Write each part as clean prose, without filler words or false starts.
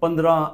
15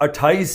28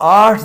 8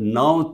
9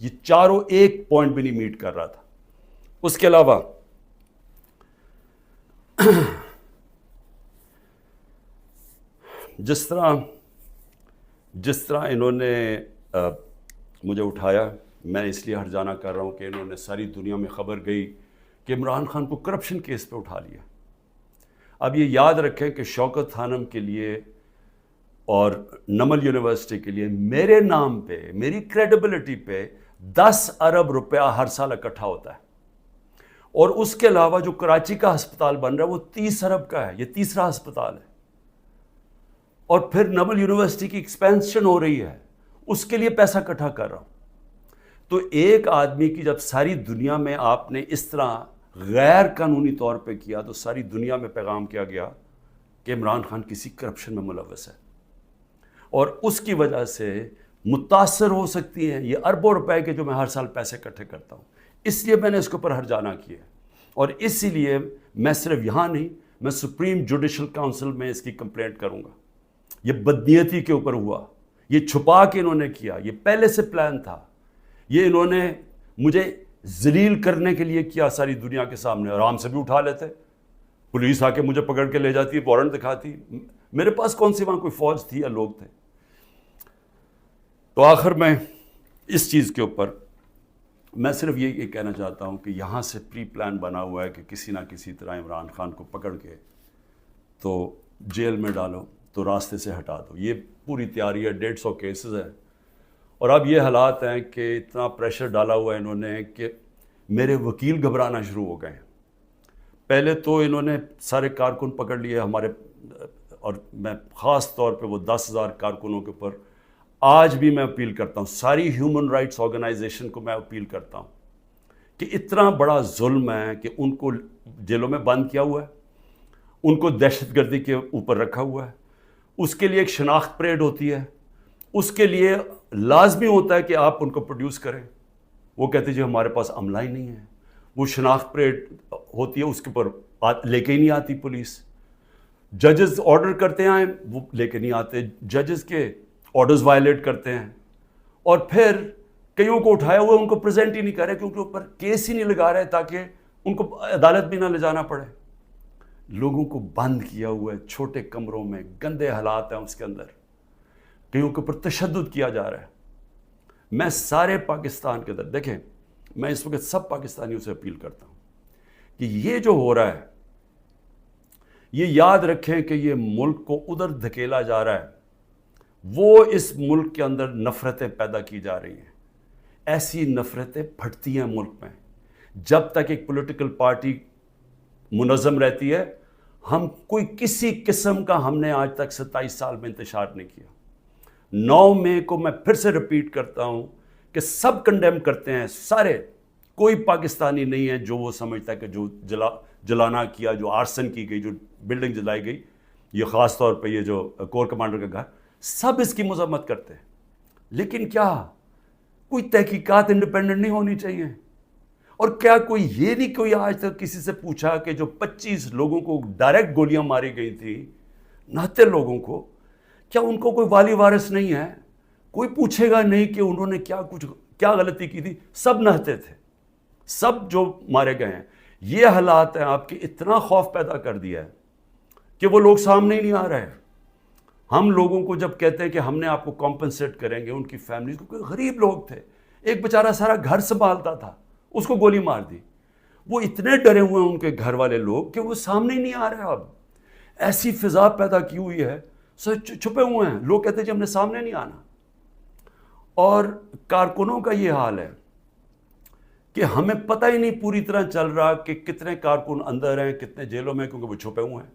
یہ چاروں ایک پوائنٹ بھی نہیں میٹ کر رہا تھا. اس کے علاوہ جس طرح انہوں نے مجھے اٹھایا، میں اس لیے ہرجانہ کر رہا ہوں کہ انہوں نے ساری دنیا میں خبر گئی کہ عمران خان کو کرپشن کیس پہ اٹھا لیا. اب یہ یاد رکھیں کہ شوکت خانم کے لیے اور نمل یونیورسٹی کے لیے میرے نام پہ، میری کریڈیبلٹی پہ 10 ارب روپیہ ہر سال اکٹھا ہوتا ہے. اور اس کے علاوہ جو کراچی کا ہسپتال بن رہا ہے وہ 30 ارب کا ہے، یہ تیسرا ہسپتال ہے. اور پھر نمل یونیورسٹی کی ایکسپینشن ہو رہی ہے، اس کے لیے پیسہ اکٹھا کر رہا ہوں. تو ایک آدمی کی جب ساری دنیا میں آپ نے اس طرح غیر قانونی طور پہ کیا تو ساری دنیا میں پیغام کیا گیا کہ عمران خان کسی کرپشن میں ملوث ہے، اور اس کی وجہ سے متاثر ہو سکتی ہیں یہ اربوں روپے کے جو میں ہر سال پیسے اکٹھے کرتا ہوں. اس لیے میں نے اس کے اوپر ہرجانہ کیا، اور اسی لیے میں صرف یہاں نہیں، میں سپریم جوڈیشل کاؤنسل میں اس کی کمپلینٹ کروں گا. یہ بدنیتی کے اوپر ہوا، یہ چھپا کے انہوں نے کیا، یہ پہلے سے پلان تھا. یہ انہوں نے مجھے ذلیل کرنے کے لیے کیا ساری دنیا کے سامنے. آرام سے بھی اٹھا لیتے، پولیس آ کے مجھے پکڑ کے لے جاتی، وارنٹ دکھاتی. میرے پاس کون سی وہاں کوئی فوج تھی یا لوگ تھے؟ تو آخر میں اس چیز کے اوپر میں صرف یہ کہنا چاہتا ہوں کہ یہاں سے پری پلان بنا ہوا ہے کہ کسی نہ کسی طرح عمران خان کو پکڑ کے تو جیل میں ڈالو، تو راستے سے ہٹا دو. یہ پوری تیاری ہے، 150 کیسز ہیں. اور اب یہ حالات ہیں کہ اتنا پریشر ڈالا ہوا ہے انہوں نے کہ میرے وکیل گھبرانا شروع ہو گئے ہیں. پہلے تو انہوں نے سارے کارکن پکڑ لیے ہمارے، اور میں خاص طور پہ وہ 10,000 کارکنوں کے اوپر آج بھی میں اپیل کرتا ہوں، ساری ہیومن رائٹس آرگنائزیشن کو میں اپیل کرتا ہوں کہ اتنا بڑا ظلم ہے کہ ان کو جیلوں میں بند کیا ہوا ہے، ان کو دہشت گردی کے اوپر رکھا ہوا ہے. اس کے لیے ایک شناخت پریڈ ہوتی ہے، اس کے لیے لازمی ہوتا ہے کہ آپ ان کو پروڈیوس کریں. وہ کہتے جی ہمارے پاس عملہ ہی نہیں ہے. وہ شناخت پریڈ ہوتی ہے، اس کے اوپر لے کے ہی نہیں آتی پولیس. ججز آرڈر کرتے ہیں وہ لے کے نہیں آتے، ججز کے آرڈرز وائلیٹ کرتے ہیں. اور پھر کئیوں کو اٹھایا ہوا ان کو پریزنٹ ہی نہیں کر رہے کیونکہ اوپر کیس ہی نہیں لگا رہے تاکہ ان کو عدالت بھی نہ لے جانا پڑے. لوگوں کو بند کیا ہوا ہے چھوٹے کمروں میں، گندے حالات ہیں اس کے اندر، کئیوں کے اوپر تشدد کیا جا رہا ہے. میں سارے پاکستان کے اندر، دیکھیں میں اس وقت سب پاکستانیوں سے اپیل کرتا ہوں کہ یہ جو ہو رہا ہے یہ یاد رکھیں کہ یہ ملک کو ادھر دھکیلا جا رہا ہے. وہ اس ملک کے اندر نفرتیں پیدا کی جا رہی ہیں، ایسی نفرتیں پھٹتی ہیں ملک میں. جب تک ایک پولیٹیکل پارٹی منظم رہتی ہے، ہم کوئی کسی قسم کا ہم نے آج تک 27 سال میں انتشار نہیں کیا. 9 مئی کو میں پھر سے ریپیٹ کرتا ہوں کہ سب کنڈیم کرتے ہیں سارے، کوئی پاکستانی نہیں ہے جو وہ سمجھتا ہے کہ جو جلانا کیا، جو آرسن کی گئی، جو بلڈنگ جلائی گئی، یہ خاص طور پہ یہ جو کور کمانڈر کا گھر، سب اس کی مذمت کرتے ہیں. لیکن کیا کوئی تحقیقات انڈیپینڈنٹ نہیں ہونی چاہیے؟ اور کیا کوئی یہ نہیں کوئی آج تک کسی سے پوچھا کہ جو 25 لوگوں کو ڈائریکٹ گولیاں ماری گئی تھی، نہتے لوگوں کو، کیا ان کو کوئی والی وارث نہیں ہے؟ کوئی پوچھے گا نہیں کہ انہوں نے کیا غلطی کی تھی؟ سب نہتے تھے، سب جو مارے گئے ہیں. یہ حالات ہیں آپ کے اتنا خوف پیدا کر دیا ہے کہ وہ لوگ سامنے ہی نہیں آ رہے. ہم لوگوں کو جب کہتے ہیں کہ ہم نے آپ کو کمپنسیٹ کریں گے، ان کی فیملیز کو، کوئی غریب لوگ تھے، ایک بیچارہ سارا گھر سنبھالتا تھا، اس کو گولی مار دی. وہ اتنے ڈرے ہوئے ہیں ان کے گھر والے لوگ کہ وہ سامنے ہی نہیں آ رہے. اب ایسی فضا پیدا کی ہوئی ہے، چھپے ہوئے ہیں لوگ، کہتے ہیں جی ہم نے سامنے نہیں آنا. اور کارکنوں کا یہ حال ہے کہ ہمیں پتہ ہی نہیں پوری طرح چل رہا کہ کتنے کارکن اندر ہیں، کتنے جیلوں میں، کیونکہ وہ چھپے ہوئے ہیں.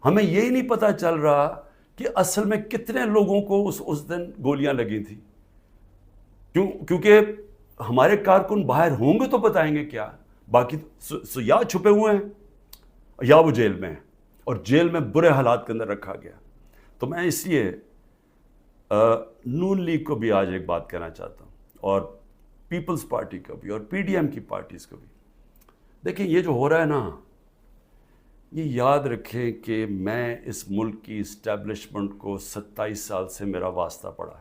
ہمیں یہی نہیں پتہ چل رہا کہ اصل میں کتنے لوگوں کو اس دن گولیاں لگی تھی. کیونکہ ہمارے کارکن باہر ہوں گے تو بتائیں گے کیا، باقی یا چھپے ہوئے ہیں یا وہ جیل میں ہیں، اور جیل میں برے حالات کے اندر رکھا گیا. تو میں اس لیے نون لیگ کو بھی آج ایک بات کہنا چاہتا ہوں، اور پیپلز پارٹی کو بھی، اور پی ڈی ایم کی پارٹیز کو بھی. دیکھیں یہ جو ہو رہا ہے نا، یہ یاد رکھیں کہ میں اس ملک کی اسٹیبلشمنٹ کو 27 سال سے میرا واسطہ پڑا ہے.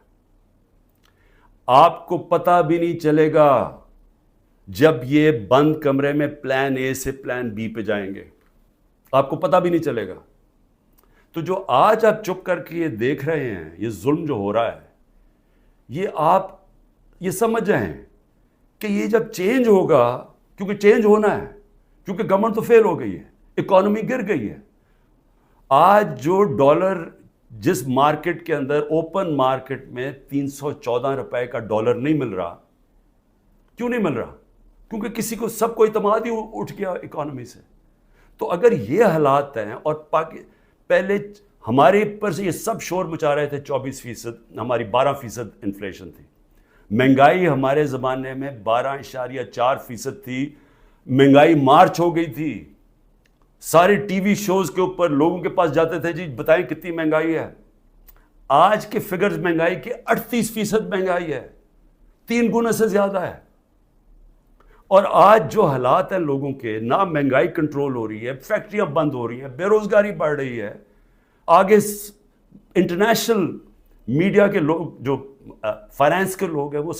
آپ کو پتہ بھی نہیں چلے گا جب یہ بند کمرے میں پلان اے سے پلان بی پہ جائیں گے، آپ کو پتہ بھی نہیں چلے گا۔ تو جو آج آپ چپ کر کے یہ دیکھ رہے ہیں، یہ ظلم جو ہو رہا ہے، یہ آپ یہ سمجھ جائیں کہ یہ جب چینج ہوگا، کیونکہ چینج ہونا ہے، کیونکہ گورنمنٹ تو فیل ہو گئی ہے، اکانومی گر گئی ہے۔ آج جو ڈالر جس مارکیٹ کے اندر اوپن مارکیٹ میں 314 روپے کا ڈالر نہیں مل رہا، کیوں نہیں مل رہا؟ کیونکہ کسی کو سب کو اعتماد ہی اٹھ گیا اکانومی سے۔ تو اگر یہ حالات ہیں، اور پہلے ہمارے پر سے یہ سب شور مچا رہے تھے 24%، ہماری 12% انفلیشن تھی، مہنگائی ہمارے زمانے میں 12.4% تھی، مہنگائی مارچ ہو گئی تھی، سارے ٹی وی شوز کے اوپر لوگوں کے پاس جاتے تھے، جی بتائیں کتنی مہنگائی ہے۔ آج کے فگرز مہنگائی کے 38% مہنگائی ہے، 3 گنا سے زیادہ ہے۔ اور آج جو حالات ہیں لوگوں کے، نہ مہنگائی کنٹرول ہو رہی ہے، فیکٹریاں بند ہو رہی ہیں، بے روزگاری بڑھ رہی ہے، آگے انٹرنیشنل میڈیا کے لوگ جو فائنانس کے لوگ ہیں وہ سب